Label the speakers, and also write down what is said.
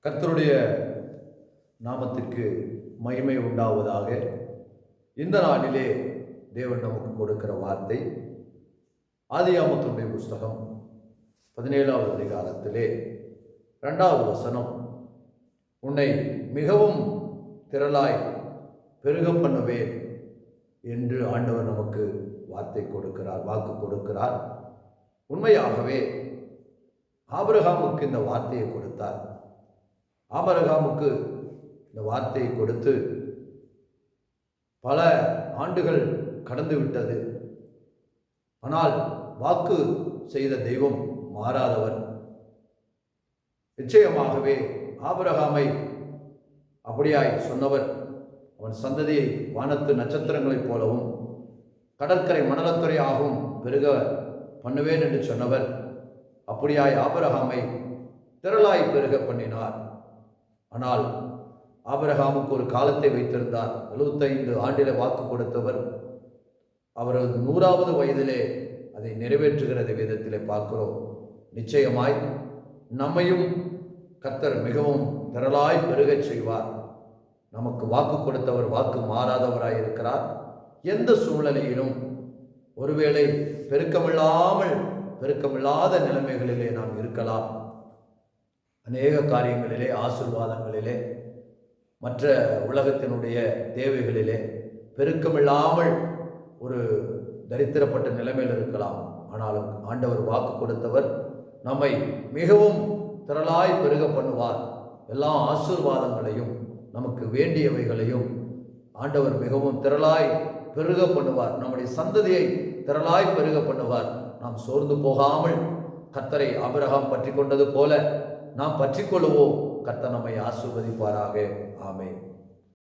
Speaker 1: கர்த்தருடைய நாமத்திற்கு மகிமை உண்டாவதாக. இந்த நாளிலே தேவன் நமக்கு கொடுக்கிற வார்த்தை ஆதியாகமத்தினுடைய புஸ்தகம் 17வது அதிகாரத்திலே 2வது வசனம். உன்னை மிகவும் திரளாய் பெருக பண்ணுவேன் என்று ஆண்டவர் நமக்கு வார்த்தை கொடுக்கிறார், வாக்கு கொடுக்கிறார். உண்மையாகவே ஆபிரகாமுக்கு இந்த வார்த்தையை கொடுத்தார். ஆபிரகாமுக்கு இந்த வார்த்தையை கொடுத்து பல ஆண்டுகள் கடந்து விட்டது. ஆனால் வாக்கு செய்த தெய்வம் மாறாதவர். நிச்சயமாகவே ஆபிரகாமை அப்படியாய் சொன்னவர் அவன் சந்ததியை வானத்து நட்சத்திரங்களைப் போலவும் கடற்கரை மணலத்துறையாகவும் பெருக பண்ணுவேன் என்று சொன்னவர் அப்படியாய் ஆபிரகாமை திரளாய் பெருக பண்ணினார். ஆனால் ஆபிரகாமுக்கு ஒரு காலத்தை வைத்திருந்தார். 75 ஆண்டிலே வாக்கு கொடுத்தவர் அவரது 100வது வயதிலே அதை நிறைவேற்றுகிறது விதத்திலே பார்க்கிறோம். நிச்சயமாய் நம்மையும் கர்த்தர் மிகவும் திரளாய் பெருகச் செய்வார். நமக்கு வாக்கு கொடுத்தவர் வாக்கு மாறாதவராய் இருக்கிறார். எந்த சூழ்நிலையிலும் ஒருவேளை பெருக்கமில்லாத நிலைமைகளிலே நாம் இருக்கலாம். அநேக காரியங்களிலே, ஆசீர்வாதங்களிலே, மற்ற உலகத்தினுடைய தேவைகளிலே பெருக்கமில்லாமல் ஒரு தரித்திரப்பட்ட நிலைமையில் இருக்கலாம். ஆனாலும் ஆண்டவர் வாக்கு கொடுத்தவர் நம்மை மிகவும் திரளாய் பெருக பண்ணுவார். எல்லா ஆசீர்வாதங்களையும் நமக்கு வேண்டியவைகளையும் ஆண்டவர் மிகவும் திரளாய் பெருக பண்ணுவார். நம்முடைய சந்ததியை திரளாய் பெருக பண்ணுவார். நாம் சோர்ந்து போகாமல் கர்த்தரை ஆபிரகாம் பற்றி கொண்டது போல நாம் பற்றிக்கொள்வோம். கர்த்தர் நம்மை ஆசீர்வதிப்பாராக. ஆமென்.